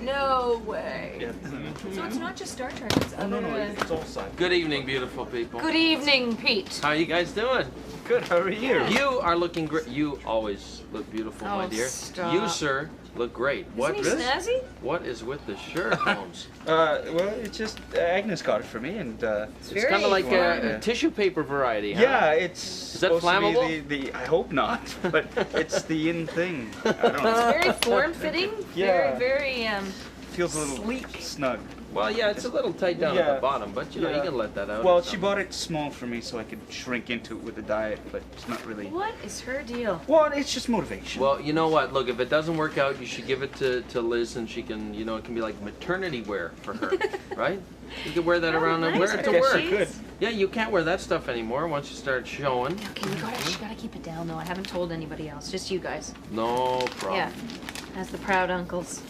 No way. Yeah. So it's not just Star Trek, it's other... No, it's all sci-fi. Good evening, beautiful people. Good evening, Pete. How are you guys doing? Good, how are you? You are looking great. You always look beautiful, my dear. Stop. You, sir, look great. Isn't he snazzy? What is with the shirt, Holmes? Well, it's just Agnes got it for me, and It's kind of like a tissue paper variety, huh? yeah, it's Is that supposed flammable? to be the I hope not, but it's the in thing. I don't know. It's very form-fitting. Yeah. Very, Feels a little sleek. snug. Well, yeah, it's a little tight down at the bottom, but you know, you can let that out. Well, she bought it small for me so I could shrink into it with the diet, but it's not really. What is her deal? Well, it's just motivation. Well, you know what? Look, if it doesn't work out, you should give it to Liz, and she can, you know, it can be like maternity wear for her, right? You can wear that around and nice. wear it I to guess work. I could. Yeah, you can't wear that stuff anymore once you start showing. Okay, you gotta keep it down, though. I haven't told anybody else, just you guys. No problem. Yeah, as the proud uncles.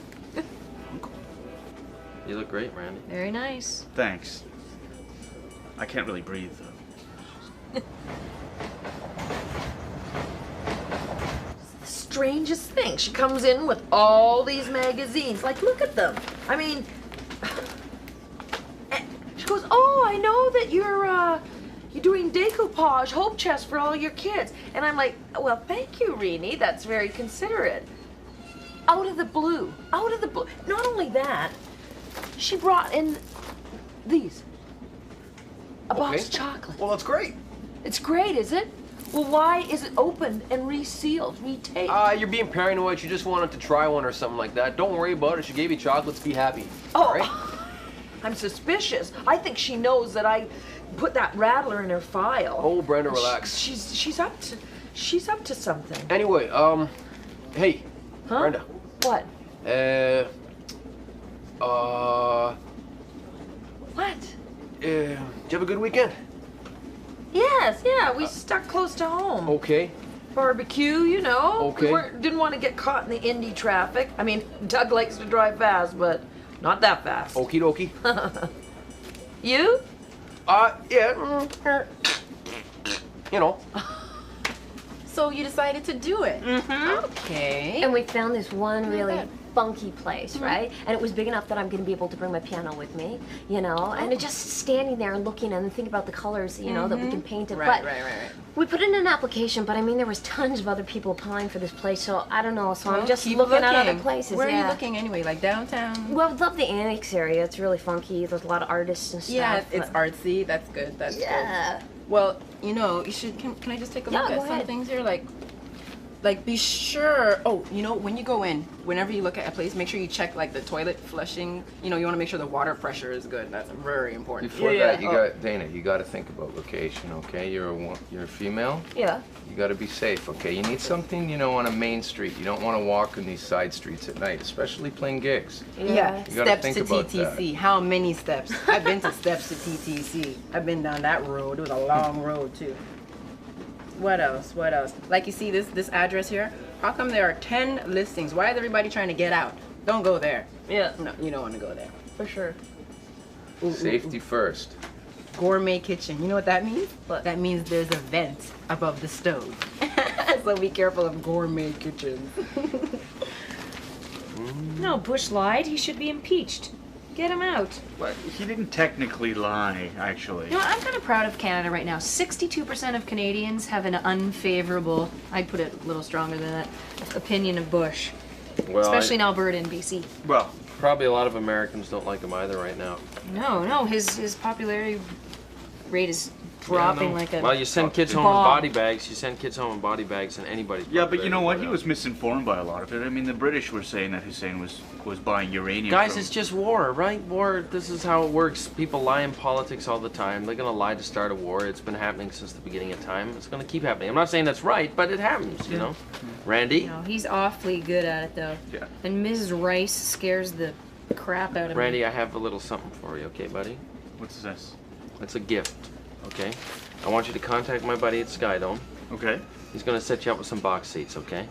You look great, Randy. Very nice. Thanks. I can't really breathe though. The strangest thing. She comes in with all these magazines. Like, look at them. I mean, and she goes, "Oh, I know that you're doing decoupage, hope chest for all your kids." And I'm like, "Well, thank you, Renee. That's very considerate." Out of the blue. Out of the blue. Not only that, she brought in these. A box of chocolate. Well, that's great. It's great, is it? Well, why is it opened and resealed, retaped? You're being paranoid. She just wanted to try one or something like that. Don't worry about it. She gave you chocolates. Be happy. Oh, All right? I'm suspicious. I think she knows that I put that rattler in her file. Oh, Brenda, relax. She's up to something. Anyway, hey, Huh? Brenda. What? What? Did you have a good weekend? Yes, yeah, we stuck close to home. Okay. Barbecue, you know. Okay. We didn't want to get caught in the Indy traffic. I mean, Doug likes to drive fast, but not that fast. Okie dokie. You? Yeah. You know. So you decided to do it? Mm-hmm. Okay. And we found this one really bad. funky place, right? And it was big enough that I'm going to be able to bring my piano with me, you know? And it just standing there and looking and think about the colors, you know, that we can paint it. Right. We put in an application, but I mean, there was tons of other people applying for this place, so I don't know. So I'm just keep looking at other places. Where are you yeah. looking anyway? Like downtown? Well, I love the Annex area. It's really funky. There's a lot of artists and stuff. Yeah, it's but- artsy. That's good. That's Yeah. good. Well, you know, you should. Can I just take a Yeah, look go at some ahead. things here? Like be sure. Oh, you know, when you go in, whenever you look at a place, make sure you check like the toilet flushing. You know, you want to make sure the water pressure is good. That's very important. Before that, you got Dana. You got to think about location, okay? You're a female. Yeah. You got to be safe, okay? You need something, you know, on a main street. You don't want to walk in these side streets at night, especially playing gigs. Yeah, You gotta steps think to about TTC. How many steps? I've been to steps to TTC. I've been down that road. It was a long road too. What else? What else? Like you see this address here? How come there are 10 listings? Why is everybody trying to get out? Don't go there. Yeah, No, you don't want to go there. for sure. Safety first. Gourmet kitchen. You know what that means? What? That means there's a vent above the stove. So be careful of gourmet kitchens. No, Bush lied. He should be impeached. Get him out. But he didn't technically lie, actually. You know, I'm kind of proud of Canada right now. 62% of Canadians have an unfavorable, I'd put it a little stronger than that, opinion of Bush. Well, Especially in Alberta and BC. Well, probably a lot of Americans don't like him either right now. No, his popularity rate is dropping no. like a. Well, you send kids home bomb. in body bags. You send kids home in body bags, and anybody's. Yeah, probably but you know ready what? to He go. was misinformed by a lot of it. I mean, the British were saying that Hussein was buying uranium. Guys, from... it's just war, right? War, this is how it works. People lie in politics all the time. They're going to lie to start a war. It's been happening since the beginning of time. It's going to keep happening. I'm not saying that's right, but it happens, you know? Randy? No, he's awfully good at it though. Yeah. And Mrs. Rice scares the crap out of me. Randy, I have a little something for you, okay, buddy? What's this? It's a gift, okay? I want you to contact my buddy at Skydome. Okay. He's going to set you up with some box seats, okay?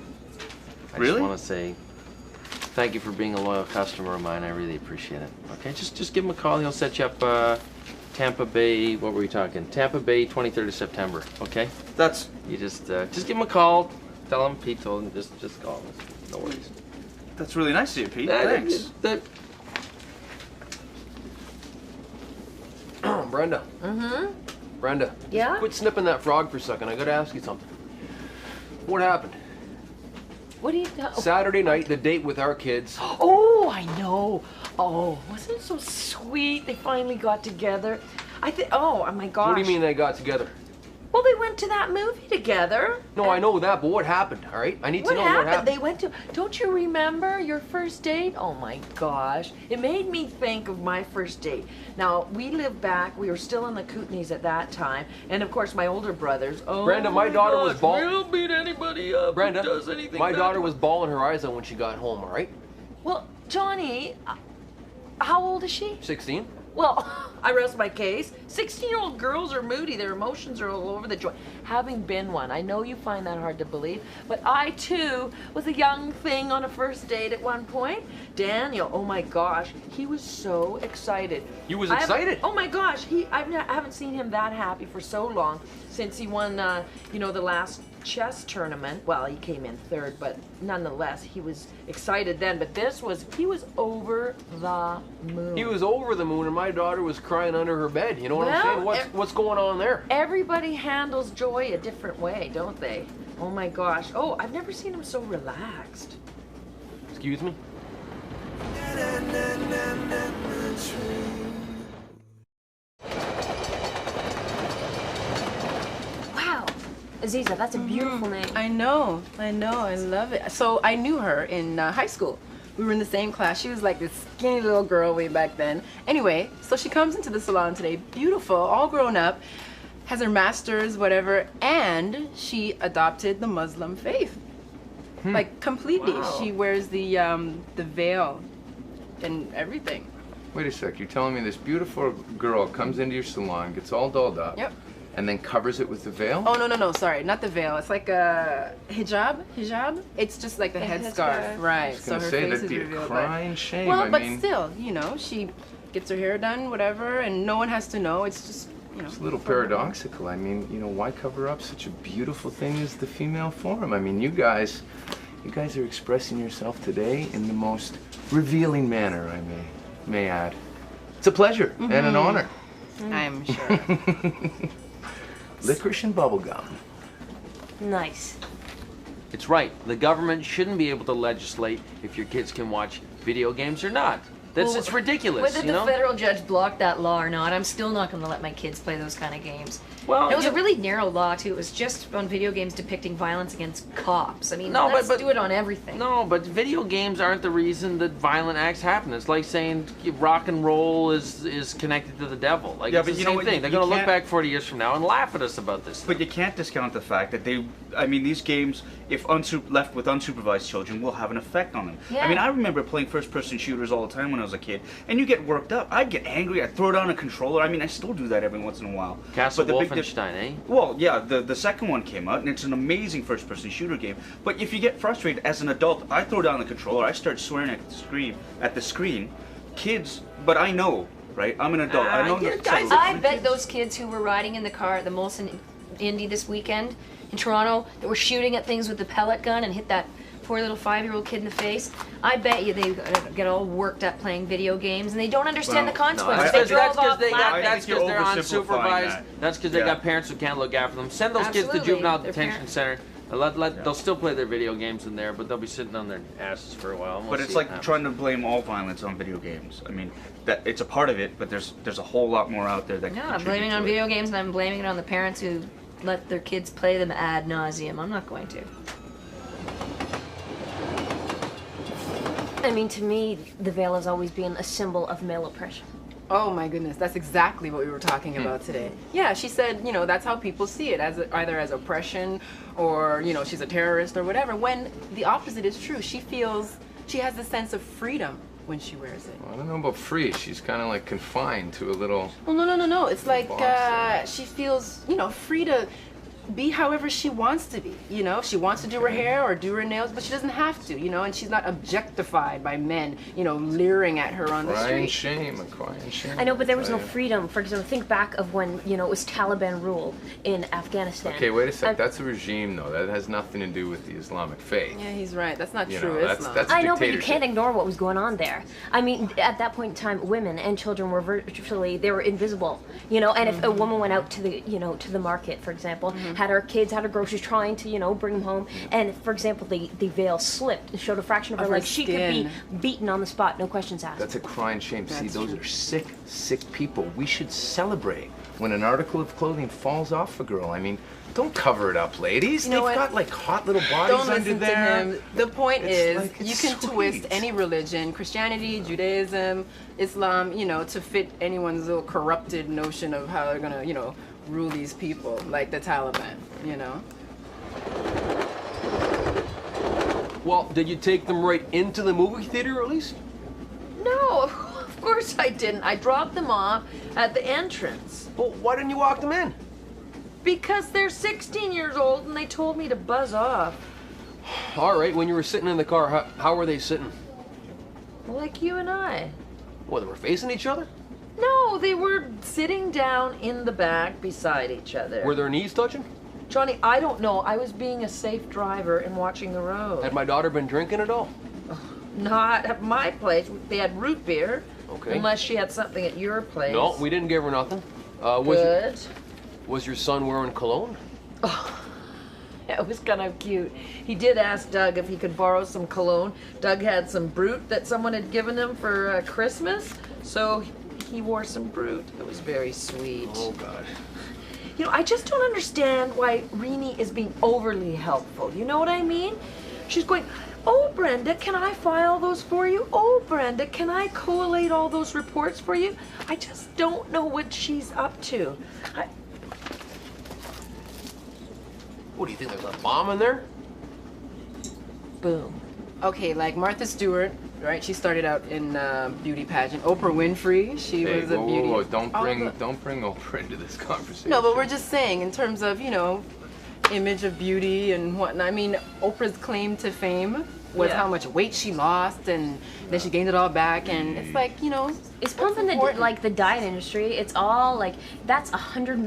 I Really? just want to say thank you for being a loyal customer of mine. I really appreciate it. Okay, just give him a call. He'll set you up Tampa Bay, what were we talking? Tampa Bay, 23rd of September, okay? That's... You just give him a call. Tell him Pete told him. Just call him. No worries. That's really nice of you, Pete. Thanks. Brenda. Mm-hmm. Brenda. Yeah? Quit snipping that frog for a second. I gotta ask you something. What happened? What do you? Saturday night, the date with our kids. Oh, I know. Oh, wasn't it so sweet? They finally got together. I think. Oh my gosh. What do you mean they got together? Well, they went to that movie together. No, I know that, but what happened? All right, I need to know what happened. They went to. Don't you remember your first date? Oh my gosh! It made me think of my first date. Now we lived back. We were still in the Kootenays at that time, and of course my older brothers. Oh, Brenda, my daughter was bawling. We'll beat anybody up Brenda, who does anything. my bad. daughter was bawling her eyes out when she got home. All right, Well, Johnny, how old is she? 16. Well, I rest my case. 16-year-old girls are moody. Their emotions are all over the joint. Having been one, I know you find that hard to believe, but I too was a young thing on a first date at one point. Daniel, oh my gosh, he was so excited. You was I haven't- excited? Oh my gosh, I haven't seen him that happy for so long since he won, the last chess tournament. Well, he came in third, but nonetheless, he was excited then. But he was over the moon. He was over the moon, and my daughter was crying under her bed. You know what I'm Well, saying? What's going on there? Everybody handles joy a different way, don't they? Oh my gosh. Oh, I've never seen him so relaxed. Excuse me? Wow, Aziza, that's a beautiful name. I know, I love it. So I knew her in high school. We were in the same class. She was like this skinny little girl way back then. Anyway, so she comes into the salon today, beautiful, all grown up, has her master's, whatever, and she adopted the Muslim faith. Like completely. Wow. She wears the veil and everything. Wait a sec, you're telling me this beautiful girl comes into your salon, gets all dolled up, Yep. and then covers it with the veil? Oh, no, sorry, not the veil. It's like a hijab. It's just like the headscarf, right? I was So gonna her say, face that'd is be a revealed. crying shame. Well, I but mean, still, she gets her hair done, whatever, and no one has to know. It's just, it's a little for her. paradoxical. I mean, why cover up such a beautiful thing as the female form? I mean, you guys are expressing yourself today in the most revealing manner, I may add. It's a pleasure and an honor. I'm sure. Licorice and bubblegum. Nice. It's right. The government shouldn't be able to legislate if your kids can watch video games or not. It's ridiculous, Whether you know? the federal judge blocked that law or not, I'm still not going to let my kids play those kind of games. Well, It was you- a really narrow law too. It was just on video games depicting violence against cops. I mean, No, let's but- do it on everything. No, but video games aren't the reason that violent acts happen. It's like saying rock and roll is connected to the devil. Like, Yeah, it's but the you know same what, thing. you They're going to look can't- back 40 years from now and laugh at us about this. But you can't discount the fact that these games, if left with unsupervised children, will have an effect on them. Yeah. I mean, I remember playing first-person shooters all the time when I was a kid, and you get worked up. I'd get angry. I'd throw down a controller. I mean, I still do that every once in a while. Castle But the big Wolfenstein, eh? Well, yeah, the second one came out, and it's an amazing first-person shooter game. But if you get frustrated as an adult, I throw down the controller. I start swearing at the screen. Kids, but I know, right? I'm an adult. I know that guys, I bet those kids who were riding in the car at the Molson Indy this weekend in Toronto that were shooting at things with the pellet gun and hit that poor little 5-year-old kid in the face. I bet you they get all worked up playing video games and they don't understand Well, the consequences. I- they I- drove That's because off they got. laughing. That's you're because they're oversimplifying unsupervised. that. That's because they Yeah. got parents who can't look after them. Send those kids to Absolutely. juvenile Their detention parents. center. They'll still play their video games in there, but they'll be sitting on their asses for a while. And we'll But it's see what like happens. trying to blame all violence on video games. I mean, that it's a part of it, but there's a whole lot more out there that No, can I'm contribute blaming to on it. video games and I'm blaming it on the parents who let their kids play them ad nauseum. I'm not going to. I mean, to me, the veil has always been a symbol of male oppression. Oh my goodness, that's exactly what we were talking about today. Yeah, she said, you know, that's how people see it, as either as oppression or, you know, she's a terrorist or whatever, when the opposite is true. She feels, she has a sense of freedom when she wears it. Well, I don't know about free. She's kind of like confined to a little. Well, no. It's like Box, she feels, you know, free to be however she wants to be. You know, if she wants to do her hair or do her nails, but she doesn't have to, you know, and she's not objectified by men, you know, leering at her on the Crying street. shame, a crying shame. I know, but there was no tell you. freedom. For example, think back of when, you know, it was Taliban rule in Afghanistan. Okay, wait a sec. And- That's a regime, though. That has nothing to do with the Islamic faith. Yeah, he's right. That's not You true know, Islam. that's I know, but you dictatorship. can't ignore what was going on there. I mean, at that point in time, women and children were virtually, they were invisible, you know, and if a woman went out to the, you know, to the market, for example, had her kids, had her groceries, trying to, you know, bring them home, and, for example, the veil slipped and showed a fraction of her Of her leg, she could be skin. beaten on the spot, no questions asked. That's a crying shame. See, That's those true. are sick, sick people. We should celebrate when an article of clothing falls off a girl. I mean, don't cover it up, ladies. You know They've what? got like hot little bodies Don't under listen to there. him. The point It's is, like, you it's can twist sweet. any religion, Christianity, Judaism, Islam, you know, to fit anyone's little corrupted notion of how they're gonna, you know, rule these people, like the Taliban, you know? Well, did you take them right into the movie theater at least? No, of course I didn't. I dropped them off at the entrance. Well, why didn't you walk them in? Because they're 16 years old and they told me to buzz off. All right, when you were sitting in the car, how were they sitting? Like you and I. Well, they were facing each other? No, they were sitting down in the back beside each other. Were their knees touching? Johnny, I don't know. I was being a safe driver and watching the road. Had my daughter been drinking at all? Not at my place. They had root beer. Okay. Unless she had something at your place. No, we didn't give her nothing. Good. Was your son wearing cologne? It was kind of cute. He did ask Doug if he could borrow some cologne. Doug had some Brut that someone had given him for Christmas, so he wore some Brut. It was very sweet. Oh, God. You know, I just don't understand why Rini is being overly helpful. You know what I mean? She's going, oh, Brenda, can I file those for you? Oh, Brenda, can I collate all those reports for you? I just don't know what she's up to. What do you think, there's a bomb in there? Boom. Okay, like Martha Stewart, right? She started out in beauty pageant. Oprah Winfrey, she Hey, was a whoa, beauty. whoa, whoa. Don't all bring of the- don't bring Oprah into this conversation. No, but we're just saying in terms of, you know, image of beauty and whatnot. I mean, Oprah's claim to fame was Yeah. how much weight she lost, and then she gained it all back. And it's like, you know, It's pumping the like the diet industry. It's all like that's $100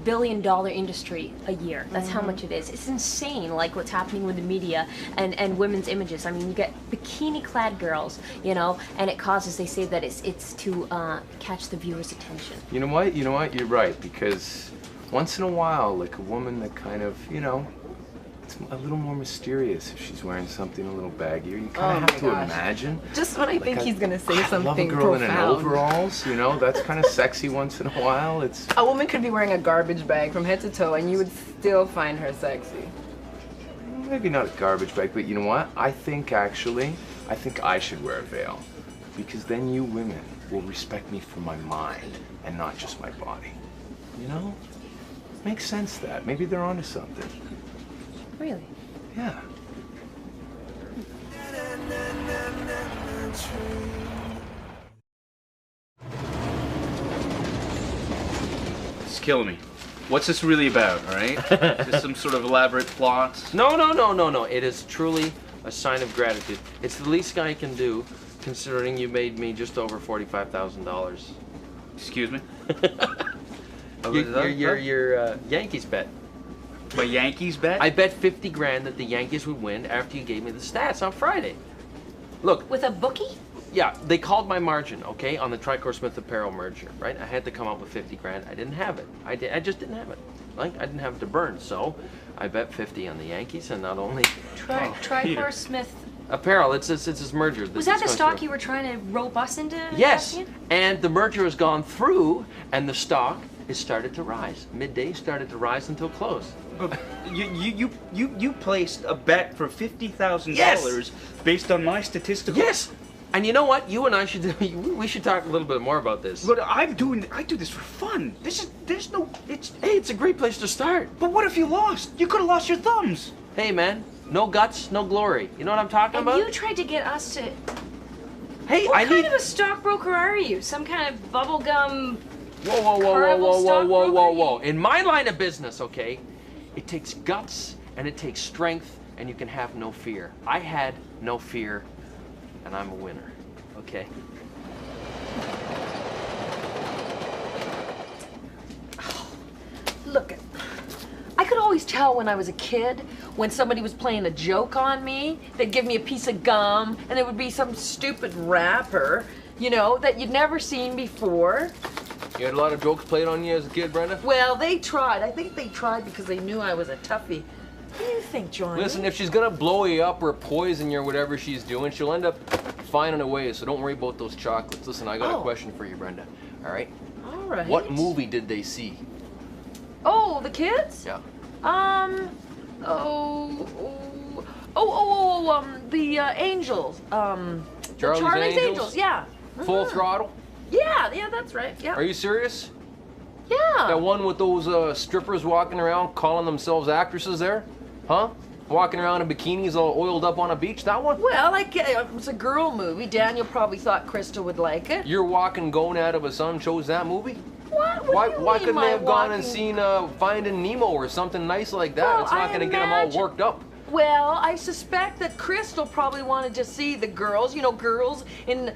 billion industry a year. That's how much it is. It's insane. Like what's happening with the media and women's images. I mean, you get bikini-clad girls, you know, and it causes. They say that it's to catch the viewer's attention. You know what? You're right, because once in a while, like a woman that kind of, you know, it's a little more mysterious if she's wearing something a little baggier. You kind Oh of my have to gosh. imagine. just when I think he's gonna say I love a something girl in an profound. overalls, you know, that's kind of sexy once in a while. It's A woman could be wearing a garbage bag from head to toe, and you would still find her sexy. maybe not a garbage bag, but you know what? I think I should wear a veil, because then you women will respect me for my mind and not just my body. You know? Makes sense that. Maybe they're onto something. Really? Yeah. It's killing me. What's this really about, all right? Is this some sort of elaborate plot? No. It is truly a sign of gratitude. It's the least I can do, considering you made me just over $45,000. Excuse me? Your Yankees bet. My Yankees bet? I bet 50 grand that the Yankees would win after you gave me the stats on Friday. Look, With a bookie? yeah, they called my margin, okay, on the Tricor Smith Apparel merger, right? I had to come up with 50 grand. I didn't have it. I just didn't have it. Like, I didn't have to burn, so I bet 50 on the Yankees, and not only Tricor Smith. apparel. It's this merger. Was that the stock you were trying to rope us into? Yes, investing in? and the merger has gone through, and the stock has started to rise. Midday started to rise until close. But you placed a bet for $50,000 Yes! based on my statistical. Yes, and you know what? You and I should we should talk a little bit more about this. But I do this for fun. It's a great place to start. But what if you lost? You could have lost your thumbs. Hey, man, no guts, no glory. You know what I'm talking And about? you tried to get us to. Hey, What I kind need. of a stockbroker are you? Some kind of bubblegum. Whoa, whoa, whoa, whoa, Carnival whoa, whoa, whoa, whoa, stockbroker? whoa! In my line of business, okay, it takes guts and it takes strength, and you can have no fear. I had no fear, and I'm a winner. Okay. Look, I could always tell when I was a kid when somebody was playing a joke on me. They'd give me a piece of gum, and it would be some stupid rapper, you know, that you'd never seen before. You had a lot of jokes played on you as a kid, Brenda? Well, they tried. I think they tried because they knew I was a toughie. What do you think, Johnny? Listen, if she's gonna blow you up or poison you or whatever she's doing, she'll end up finding a way, so don't worry about those chocolates. Listen, I got a question for you, Brenda. All right? All right. What movie did they see? Oh, the kids? Yeah. The Angels. Charlie's Angels? Yeah. Full Throttle? Yeah, that's right. Yeah. Are you serious? Yeah. That one with those strippers walking around calling themselves actresses there? Huh? Walking around in bikinis all oiled up on a beach? That one? Well, it's a girl movie. Daniel probably thought Krista would like it. Your walking gonad of a son chose that movie? What? Why do you why mean, couldn't my they have gone and walking- seen Finding Nemo or something nice like that? Well, It's not I going to get them all imagine- worked up. Well, I suspect that Crystal probably wanted to see the girls, girls in,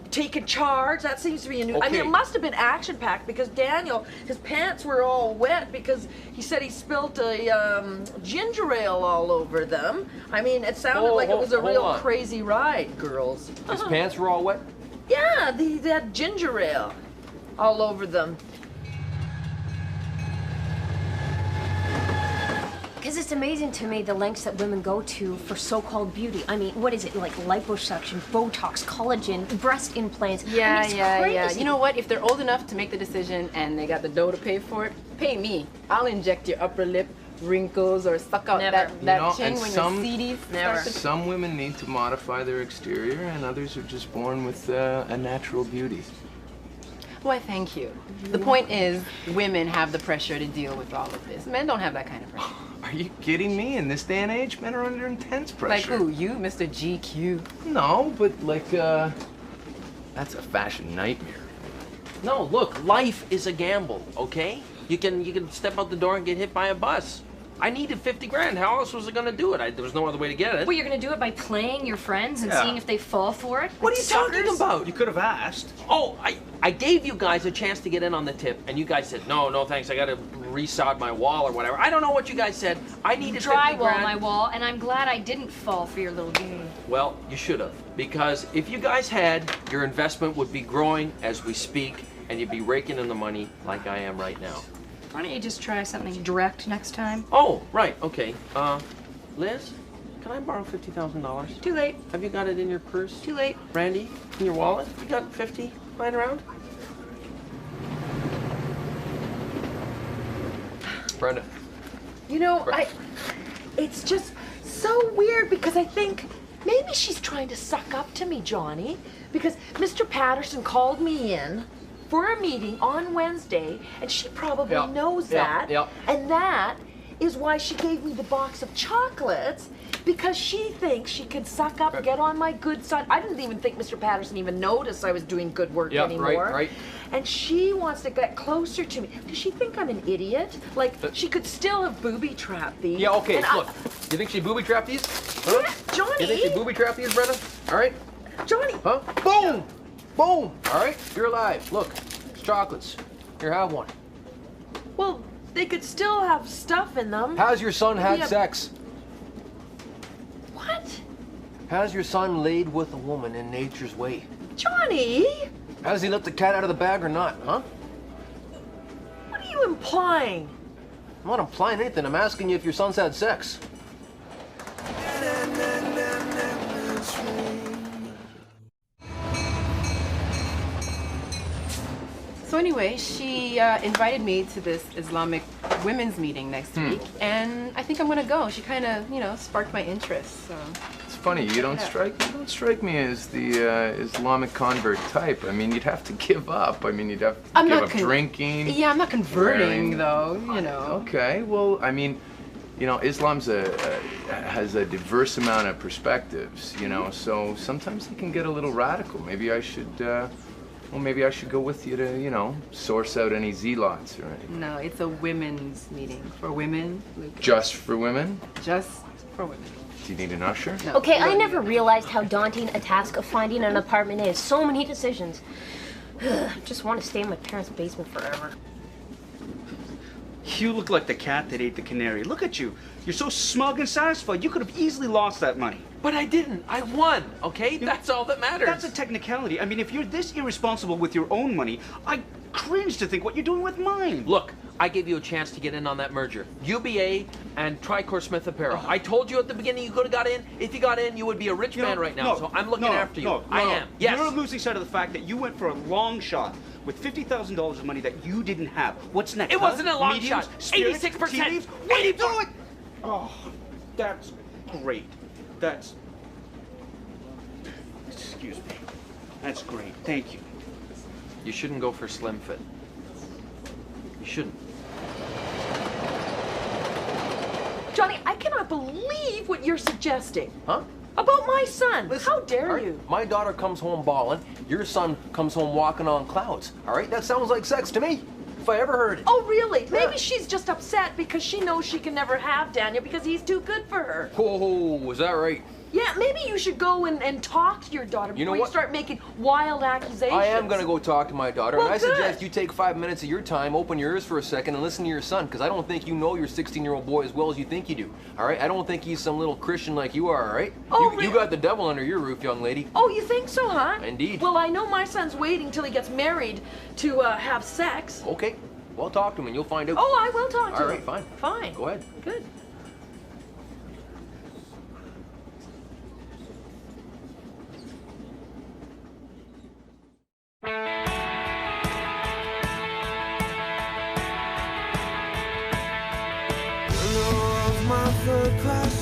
taking charge. That seems to be a new. I mean, Okay. it must have been action-packed because Daniel, his pants were all wet because he said he spilt a ginger ale all over them. I mean, it sounded like it was a hold real on. crazy ride, girls. His pants were all wet? Yeah, they had ginger ale all over them. Because it's amazing to me the lengths that women go to for so-called beauty. I mean, what is it, like liposuction, Botox, collagen, breast implants? I mean, it's crazy. You know what? If they're old enough to make the decision and they got the dough to pay for it, pay me. I'll inject your upper lip wrinkles or suck out Never. that chin and when some- your CDs Never. start to- Some women need to modify their exterior, and others are just born with a natural beauty. Why, thank you. The point is, women have the pressure to deal with all of this. Men don't have that kind of pressure. Are you kidding me? In this day and age, men are under intense Like pressure. who? You, Mr. GQ. No, but that's a fashion nightmare. No, look, life is a gamble, okay? You can step out the door and get hit by a bus. I needed 50 grand. How else was I gonna do it? There was no other way to get it. Well, you're gonna do it by playing your friends and Yeah. seeing if they fall for it? What are you talking Suckers? about? You could have asked. Oh, I gave you guys a chance to get in on the tip, and you guys said, no, thanks, I gotta resod my wall or whatever. I don't know what you guys said. I needed 50 Drywall grand. my wall, and I'm glad I didn't fall for your little game. Well, you should have, because if you guys had, your investment would be growing as we speak, and you'd be raking in the money like I am right now. Why don't you just try something direct next time? Oh, right, okay. Liz, can I borrow $50,000? Too late. Have you got it in your purse? Too late. Randy, in your wallet? You got 50 lying around? Brenda. It's just so weird because I think maybe she's trying to suck up to me, Johnny, because Mr. Patterson called me in for a meeting on Wednesday, and she probably Yeah, knows yeah, that. yeah. And that is why she gave me the box of chocolates, because she thinks she can suck up, get on my good side. I didn't even think Mr. Patterson even noticed I was doing good work Yeah, anymore. right. And she wants to get closer to me. Does she think I'm an idiot? Like, she could still have booby-trapped these. Yeah, okay, And I- look. You think she booby-trapped these? Huh? Johnny! You think she booby-trapped these, Brenda? All right? Johnny! Huh? Boom! Boom! All right? You're alive. Look, it's chocolates. Here, have one. Well, they could still have stuff in them. Has your son had Yeah. sex? What? Has your son laid with a woman in nature's way? Johnny! Has he let the cat out of the bag or not, huh? What are you implying? I'm not implying anything. I'm asking you if your son's had sex. So anyway, she invited me to this Islamic women's meeting next week, and I think I'm gonna go. She kind of, you know, sparked my interest. So. It's funny, you don't strike me as the Islamic convert type. I mean, you'd have to give up. I mean, you'd have to give up drinking. Yeah, I'm not converting wearing, though. You know. Okay, well, I mean, you know, Islam's has a diverse amount of perspectives. You know, so sometimes it can get a little radical. Maybe I should. Well, maybe I should go with you to, you know, source out any zealots or anything. No, it's a women's meeting for women. Lucas. Just for women? Just for women. Do you need an usher? No. Okay, I never realized how daunting a task of finding an apartment is. So many decisions. Just want to stay in my parents' basement forever. You look like the cat that ate the canary. Look at you. You're so smug and satisfied. You could have easily lost that money. But I didn't. I won, okay? That's all that matters. That's a technicality. I mean, if you're this irresponsible with your own money, I cringe to think what you're doing with mine. Look, I gave you a chance to get in on that merger. UBA and Tricor Smith Apparel. I told you at the beginning you could have got in. If you got in, you would be a rich man right now. So I'm looking after you. I am. Yes. You're losing sight of the fact that you went for a long shot with $50,000 of money that you didn't have. What's next? It wasn't a long Mediums, shot. spirits, 86%. tea leaves? What are you doing? Oh, that's great. That's... Excuse me. That's great. Thank you. You shouldn't go for slim fit. You shouldn't. Johnny, I cannot believe what you're suggesting. Huh? About my son. Listen, How dare all right, you? My daughter comes home bawling. Your son comes home walking on clouds. All right? That sounds like sex to me, if I ever heard it. Oh, really? Maybe she's just upset because she knows she can never have Daniel because he's too good for her. Oh, is that right? Yeah, maybe you should go and talk to your daughter You know before you what? start making wild accusations. I am going to go talk to my daughter, Well, and I good. suggest you take 5 minutes of your time, open your ears for a second, and listen to your son, because I don't think you know your 16-year-old boy as well as you think you do, all right? I don't think he's some little Christian like you are, all right? Oh, you got the devil under your roof, young lady. Oh, you think so, huh? Indeed. Well, I know my son's waiting till he gets married to have sex. Okay, well, talk to him, and you'll find out. Oh, I will talk to him. All right, fine. Fine. Go ahead. Good. Of my third class